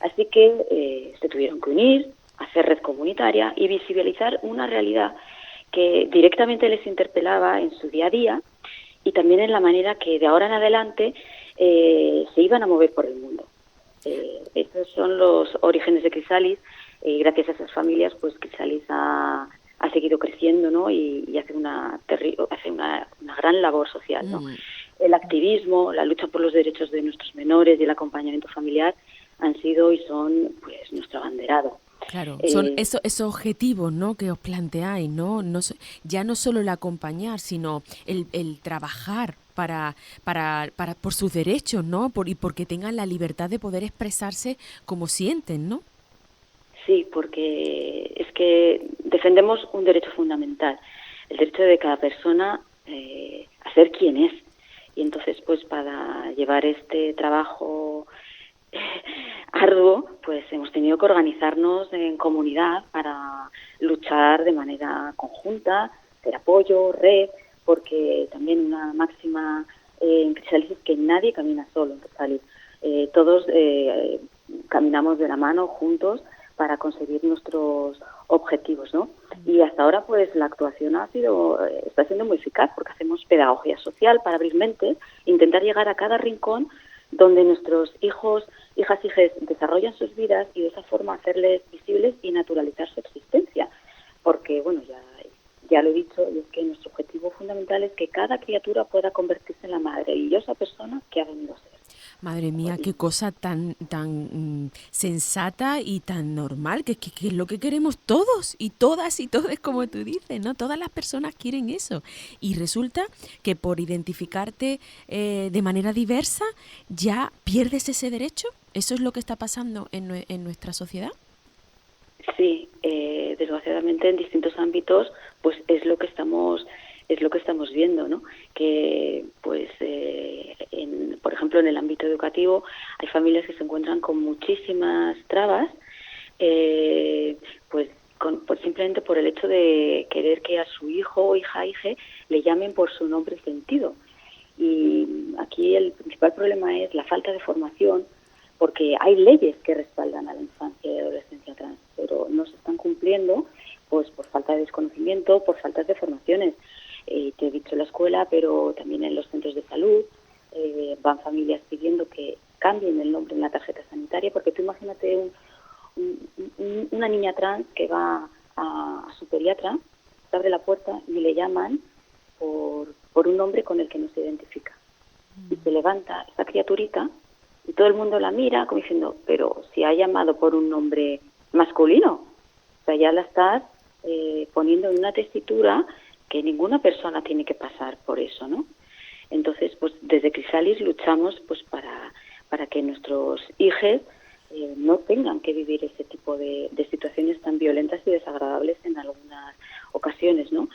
Así que se tuvieron que unir, hacer red comunitaria y visibilizar una realidad que directamente les interpelaba en su día a día y también en la manera que de ahora en adelante se iban a mover por el mundo. Estos son los orígenes de Crisalis y gracias a esas familias pues Crisalis ha seguido creciendo, ¿no? y hace una gran labor social, ¿no? El activismo, la lucha por los derechos de nuestros menores y el acompañamiento familiar han sido y son pues nuestro abanderado. Claro, son esos objetivos, ¿no?, que os planteáis, ¿no? Ya no solo el acompañar, sino el trabajar por sus derechos, ¿no? Y porque tengan la libertad de poder expresarse como sienten, ¿no? Sí, porque es que defendemos un derecho fundamental, el derecho de cada persona a ser quien es. Y entonces, pues para llevar este trabajo arduo, pues hemos tenido que organizarnos en comunidad para luchar de manera conjunta, hacer apoyo, red, porque también una máxima en Crisalis es que nadie camina solo en Crisalis. Todos caminamos de la mano juntos para conseguir nuestros objetivos, ¿no? Y hasta ahora, pues, la actuación está siendo muy eficaz, porque hacemos pedagogía social para abrir mentes, intentar llegar a cada rincón donde nuestros hijas, hijas desarrollan sus vidas y de esa forma hacerles visibles y naturalizar su existencia. Porque, bueno, ya lo he dicho, y es que nuestro objetivo fundamental es que cada criatura pueda convertirse en la maravillosa persona que ha venido a ser. Madre mía, qué cosa tan sensata y tan normal, que es lo que queremos todos y todas, como tú dices, ¿no? Todas las personas quieren eso. Y resulta que por identificarte de manera diversa ya pierdes ese derecho. ¿Eso es lo que está pasando en nuestra sociedad? Sí, desgraciadamente en distintos ámbitos, pues es lo que estamos viendo, ¿no? Que, pues, por ejemplo, en el ámbito educativo hay familias que se encuentran con muchísimas trabas, pues simplemente por el hecho de querer que a su hijo o hija le llamen por su nombre y sentido. Y aquí el principal problema es la falta de formación, porque hay leyes que respaldan a la infancia y adolescencia trans, pero no se están cumpliendo, pues por falta de desconocimiento, por falta de formaciones. Te he dicho en la escuela, pero también en los centros de salud van familias pidiendo que cambien el nombre en la tarjeta sanitaria, porque tú imagínate una niña trans que va a su pediatra, se abre la puerta y le llaman por un nombre con el que no se identifica. Y se levanta esa criaturita y todo el mundo la mira como diciendo, pero si ha llamado por un nombre masculino, o sea, ya la estás poniendo en una tesitura que ninguna persona tiene que pasar por eso, ¿no? Entonces, pues desde Crisalis luchamos pues para que nuestros hijos no tengan que vivir ese tipo de situaciones tan violentas y desagradables en algunas ocasiones, ¿no?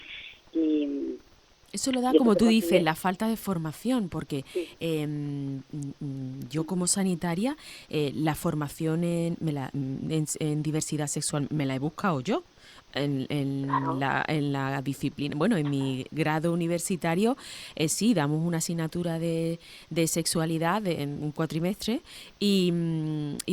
Y eso lo da, como tú dices, la falta de formación, porque sí. Yo como sanitaria, la formación en diversidad sexual me la he buscado yo. En la disciplina. Bueno, en mi grado universitario sí, damos una asignatura de sexualidad en un cuatrimestre y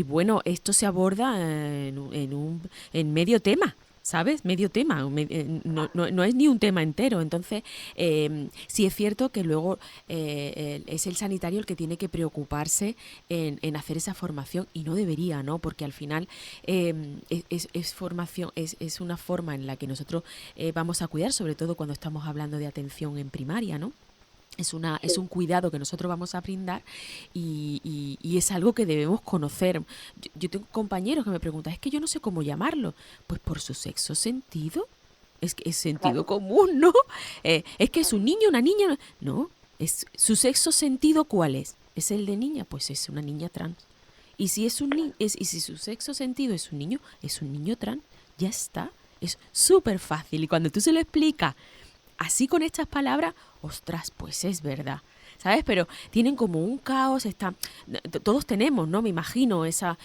bueno, esto se aborda en medio tema. ¿Sabes? Medio tema, no es ni un tema entero. Entonces, sí es cierto que luego es el sanitario el que tiene que preocuparse en hacer esa formación, y no debería, ¿no? Porque al final es formación, es una forma en la que nosotros vamos a cuidar, sobre todo cuando estamos hablando de atención en primaria, ¿no? Es un cuidado que nosotros vamos a brindar y es algo que debemos conocer. Yo tengo compañeros que me preguntan, es que yo no sé cómo llamarlo. Pues por su sexo sentido. Es que es sentido común, ¿no? Es que es un niño, una niña. No, es su sexo sentido, ¿cuál es? ¿Es el de niña? Pues es una niña trans. Y si es y si su sexo sentido es un niño trans. Ya está. Es súper fácil. Y cuando tú se lo explicas así con estas palabras, ostras, pues es verdad, ¿sabes? Pero tienen como un caos, todos tenemos, ¿no? Me imagino esa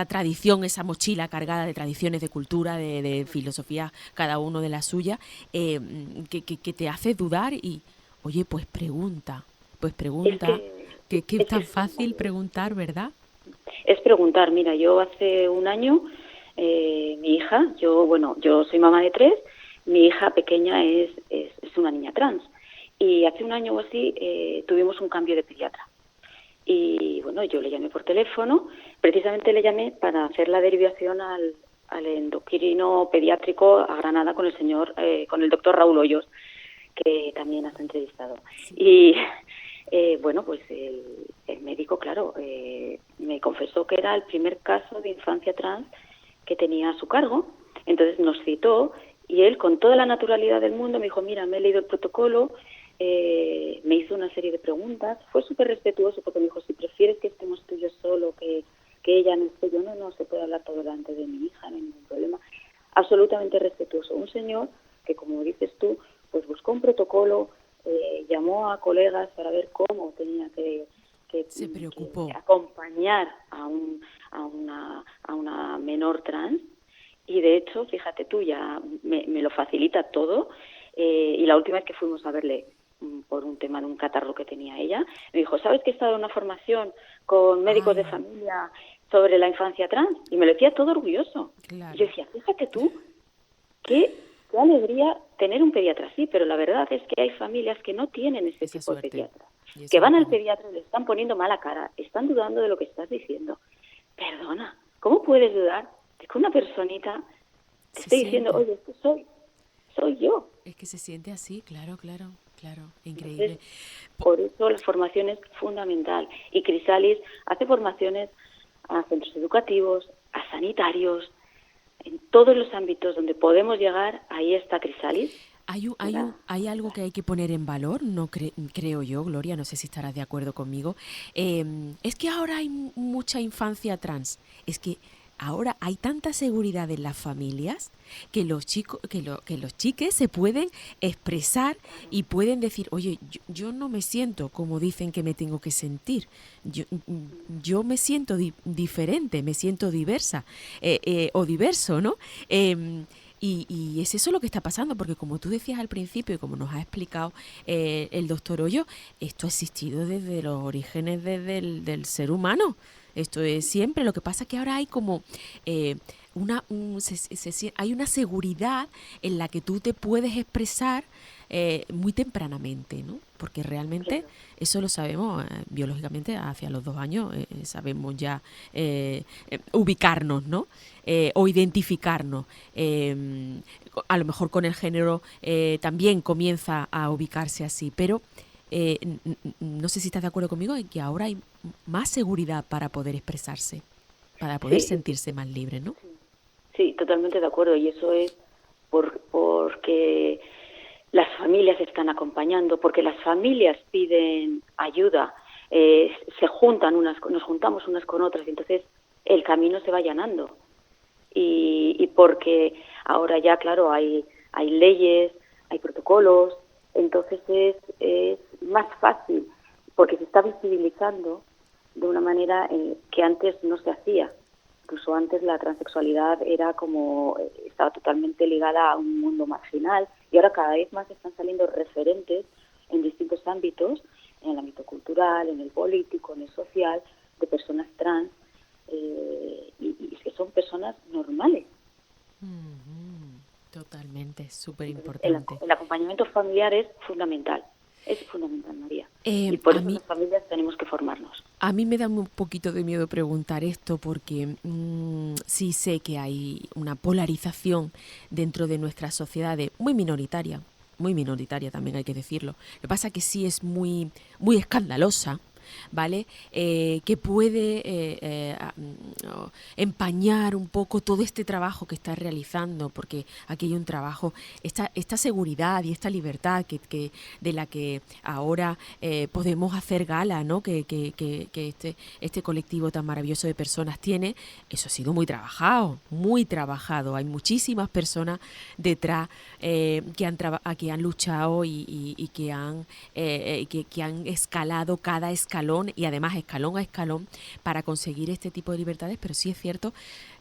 tradición, esa mochila cargada de tradiciones, de cultura, de filosofía, cada uno de la suya, que te hace dudar y, oye, pues pregunta, que es tan fácil preguntar, ¿verdad? Es preguntar. Mira, yo hace un año, mi hija, yo soy mamá de 3, mi hija pequeña es una niña trans, y hace un año o así tuvimos un cambio de pediatra. Y bueno, yo le llamé por teléfono, precisamente le llamé para hacer la derivación al endocrino pediátrico a Granada con el doctor Raúl Hoyos, que también has entrevistado. Y bueno, pues el médico, claro, me confesó que era el primer caso de infancia trans que tenía a su cargo. Entonces nos citó. Y él, con toda la naturalidad del mundo, me dijo, mira, me he leído el protocolo, me hizo una serie de preguntas. Fue súper respetuoso porque me dijo, si prefieres que estemos tú y yo solo, que ella no esté, yo no se puede hablar todo delante de mi hija, no hay ningún problema. Absolutamente respetuoso. Un señor que, como dices tú, pues buscó un protocolo, llamó a colegas para ver cómo tenía que se preocupó que acompañar a una menor trans, y de hecho, fíjate tú, ya me lo facilita todo, y la última vez que fuimos a verle por un tema de un catarro que tenía ella, me dijo, ¿sabes que he estado en una formación con médicos de familia sobre la infancia trans? Y me lo decía todo orgulloso. Claro. Y yo decía, fíjate tú, qué alegría tener un pediatra así, pero la verdad es que hay familias que no tienen ese Esa tipo suerte. de pediatras, Y eso que van lo al tengo. pediatra y le están poniendo mala cara, están dudando de lo que estás diciendo. Perdona, ¿cómo puedes dudar de que una personita te Se esté diciendo, siente. oye, esto soy yo? Es que se siente así, claro, increíble. Entonces, por eso la formación es fundamental. Y Crisalis hace formaciones a centros educativos, a sanitarios, en todos los ámbitos donde podemos llegar, ahí está Crisalis. Hay algo que hay que poner en valor, no creo yo, Gloria, no sé si estarás de acuerdo conmigo. Es que ahora hay mucha infancia trans. Es que ahora hay tanta seguridad en las familias que los chicos, que los chiques se pueden expresar y pueden decir, oye, yo no me siento como dicen que me tengo que sentir. Yo me siento diferente, me siento diversa o diverso, ¿no? Y es eso lo que está pasando, porque como tú decías al principio y como nos ha explicado el doctor Hoyo, esto ha existido desde los orígenes del ser humano. Esto es siempre. Lo que pasa es que ahora hay como hay una seguridad en la que tú te puedes expresar muy tempranamente, ¿no? Porque realmente eso lo sabemos biológicamente hacia los 2 años, sabemos ya ubicarnos, ¿no? O identificarnos. A lo mejor con el género también comienza a ubicarse así, pero no sé si estás de acuerdo conmigo en que ahora hay más seguridad para poder expresarse, para poder sentirse más libre, ¿no? Sí, totalmente de acuerdo. Y eso es porque las familias están acompañando, porque las familias piden ayuda, nos juntamos unas con otras, y entonces el camino se va allanando. Y porque ahora ya, claro, hay leyes, hay protocolos, entonces es más fácil, porque se está visibilizando de una manera que antes no se hacía. Incluso antes la transexualidad estaba totalmente ligada a un mundo marginal, y ahora cada vez más están saliendo referentes en distintos ámbitos, en el ámbito cultural, en el político, en el social, de personas trans, y que son personas normales. Totalmente, súper importante. El acompañamiento familiar es fundamental, María. Y por eso las familias tenemos que formarnos. A mí me da un poquito de miedo preguntar esto porque sí sé que hay una polarización dentro de nuestras sociedades muy minoritaria también hay que decirlo. Lo que pasa es que sí es muy, muy escandalosa, ¿vale? Que puede empañar un poco todo este trabajo que estás realizando, porque aquí hay un trabajo, esta seguridad y esta libertad que de la que ahora podemos hacer gala, ¿no? Que este colectivo tan maravilloso de personas tiene. Eso ha sido muy trabajado. Hay muchísimas personas detrás que han luchado y que han escalado cada escalón, y además escalón a escalón, para conseguir este tipo de libertades. Pero sí es cierto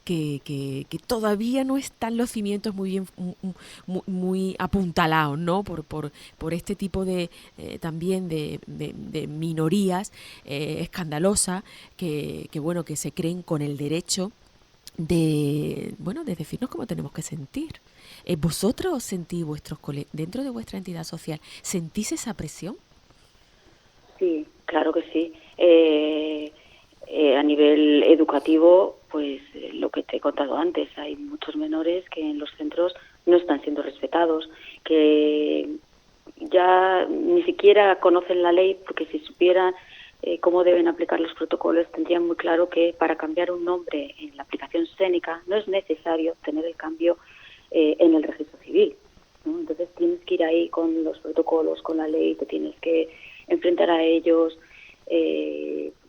que todavía no están los cimientos muy bien, muy apuntalados, ¿no? Por este tipo de también de minorías escandalosas que se creen con el derecho de decirnos cómo tenemos que sentir. ¿Vosotros sentís dentro de vuestra entidad social, sentís esa presión? Sí, claro que sí. A nivel educativo, pues lo que te he contado antes, hay muchos menores que en los centros no están siendo respetados, que ya ni siquiera conocen la ley, porque si supieran cómo deben aplicar los protocolos, tendrían muy claro que para cambiar un nombre en la aplicación Sénica no es necesario tener el cambio en el registro civil, ¿no? Entonces tienes que ir ahí con los protocolos, con la ley, te tienes que enfrentar a ellos,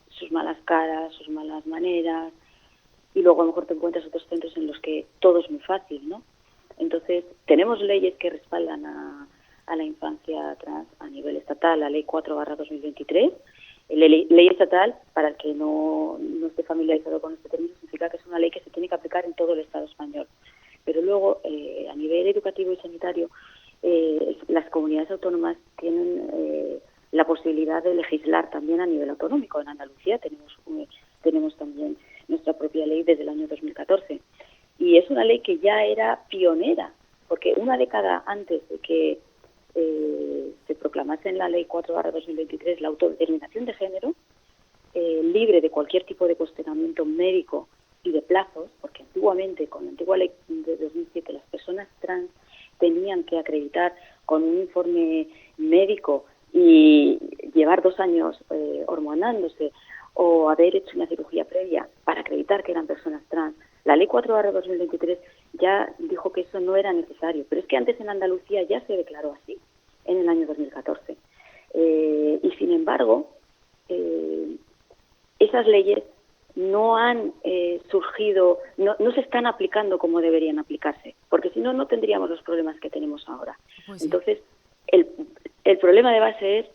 sus malas caras, sus malas maneras, y luego a lo mejor te encuentras otros centros en los que todo es muy fácil, ¿no? Entonces tenemos leyes que respaldan a la infancia trans a nivel estatal, la Ley 4/2023, ley estatal, para el que no esté familiarizado con este término, significa que es una ley que se tiene que aplicar en todo el Estado español. Pero luego, a nivel educativo y sanitario, las comunidades autónomas tienen la posibilidad de legislar también a nivel autonómico. En Andalucía tenemos también nuestra propia ley desde el año 2014. Y es una ley que ya era pionera, porque una década antes de que se proclamase en la Ley 4/2023 la autodeterminación de género, libre de cualquier tipo de cuestionamiento médico y de plazos, porque antiguamente, con la antigua ley de 2007, las personas trans tenían que acreditar con un informe médico y llevar 2 años hormonándose o haber hecho una cirugía previa para acreditar que eran personas trans. La Ley 4/2023 ya dijo que eso no era necesario, pero es que antes en Andalucía ya se declaró así, en el año 2014. Y sin embargo, esas leyes no han surgido, no se están aplicando como deberían aplicarse, porque si no, no tendríamos los problemas que tenemos ahora. Pues sí. Entonces, el problema de base es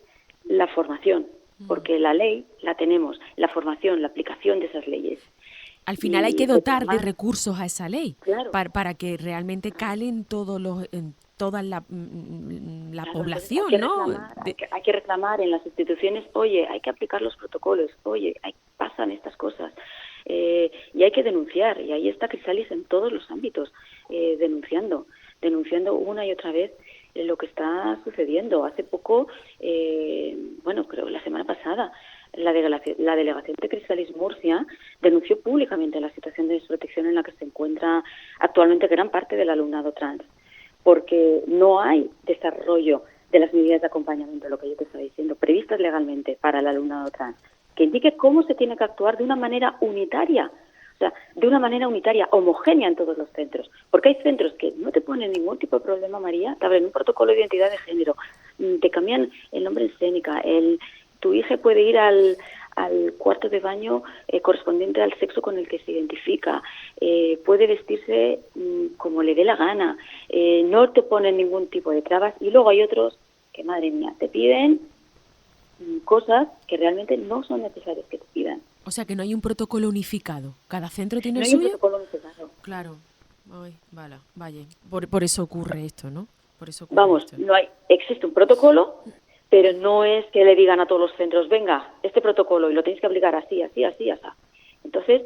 la formación, porque la ley la tenemos, la formación, la aplicación de esas leyes. Al final hay que dotar de recursos a esa ley, claro, para que realmente calen en toda la claro, población, ¿no? Hay que reclamar en las instituciones, oye, hay que aplicar los protocolos, oye, pasan estas cosas, y hay que denunciar, y ahí está Crisalis en todos los ámbitos, denunciando una y otra vez lo que está sucediendo. Hace poco, creo que la semana pasada, la delegación de Crisalis Murcia denunció públicamente la situación de desprotección en la que se encuentra actualmente gran parte del alumnado trans, porque no hay desarrollo de las medidas de acompañamiento, lo que yo te estaba diciendo, previstas legalmente para el alumnado trans, que indique cómo se tiene que actuar de una manera unitaria, o sea, de una manera unitaria, homogénea en todos los centros. Porque hay centros que no te ponen ningún tipo de problema, María, te abren un protocolo de identidad de género, te cambian el nombre en escénica, tu hija puede ir al cuarto de baño correspondiente al sexo con el que se identifica, puede vestirse como le dé la gana, no te ponen ningún tipo de trabas. Y luego hay otros que, madre mía, te piden cosas que realmente no son necesarias que te pidan. O sea, que no hay un protocolo unificado. ¿Cada centro tiene el suyo? No hay un protocolo unificado. Claro. Ay, vaya. Por eso ocurre esto, ¿no? Existe un protocolo, pero no es que le digan a todos los centros, venga, este protocolo, y lo tenéis que aplicar así. Entonces,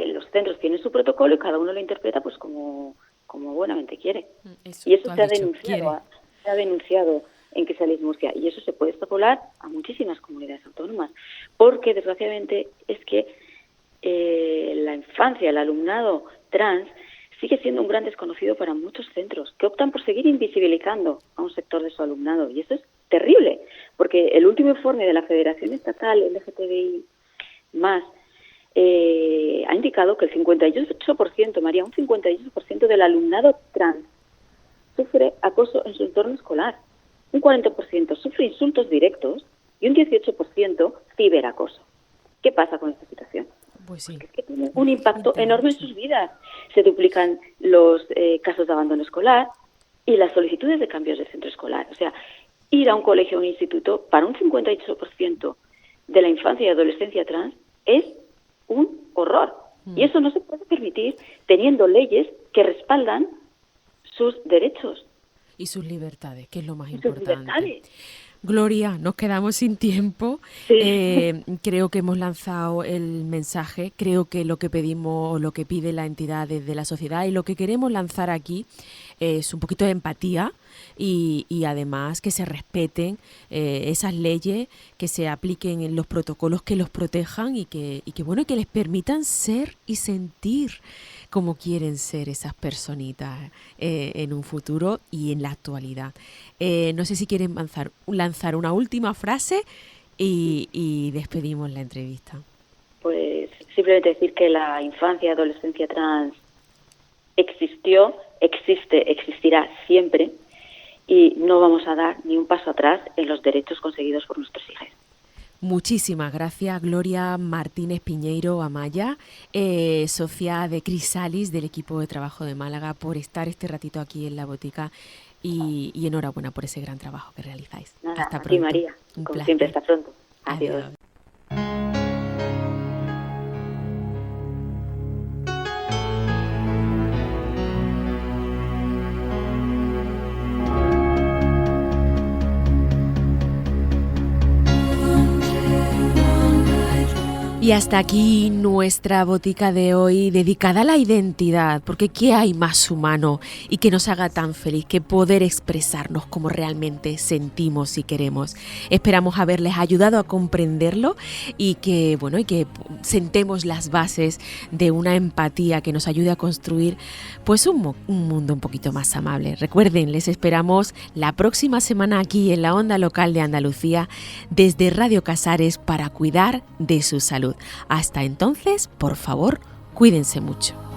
los centros tienen su protocolo y cada uno lo interpreta pues como buenamente quiere. Y eso se ha denunciado en Crisalis Murcia, y eso se puede extrapolar a muchísimas comunidades autónomas, porque desgraciadamente es que la infancia, el alumnado trans, sigue siendo un gran desconocido para muchos centros, que optan por seguir invisibilizando a un sector de su alumnado, y eso es terrible, porque el último informe de la Federación Estatal LGTBI+, ha indicado que el 58%, María, un 58% del alumnado trans sufre acoso en su entorno escolar, un 40% sufre insultos directos y un 18% ciberacoso. ¿Qué pasa con esta situación? Pues sí. Es que tiene un impacto enorme en sus vidas. Se duplican los casos de abandono escolar y las solicitudes de cambios de centro escolar. O sea, ir a un colegio o un instituto para un 58% de la infancia y adolescencia trans es un horror. Y eso no se puede permitir teniendo leyes que respaldan sus derechos. Y sus libertades, que es lo más importante. Gloria, nos quedamos sin tiempo. Sí. Creo que hemos lanzado el mensaje. Creo que lo que pedimos, lo que pide la entidad desde la sociedad y lo que queremos lanzar aquí es un poquito de empatía y además que se respeten esas leyes, que se apliquen en los protocolos que los protejan y que les permitan ser y sentir como quieren ser esas personitas en un futuro y en la actualidad. No sé si quieren lanzar una última frase y despedimos la entrevista. Pues simplemente decir que la infancia y adolescencia trans existió, existe, existirá siempre, y no vamos a dar ni un paso atrás en los derechos conseguidos por nuestros hijos. Muchísimas gracias, Gloria Martínez Piñeiro Amaya, socia de Crisalis, del equipo de trabajo de Málaga, por estar este ratito aquí en La Botica y enhorabuena por ese gran trabajo que realizáis. Nada, hasta a pronto. ti, María. Un Como placer. siempre, hasta pronto. Adiós. Y hasta aquí nuestra botica de hoy dedicada a la identidad, porque ¿qué hay más humano y que nos haga tan feliz que poder expresarnos como realmente sentimos y queremos? Esperamos haberles ayudado a comprenderlo y que sentemos las bases de una empatía que nos ayude a construir pues un mundo un poquito más amable. Recuerden, les esperamos la próxima semana aquí en la onda local de Andalucía desde Radio Casares para cuidar de su salud. Hasta entonces, por favor, cuídense mucho.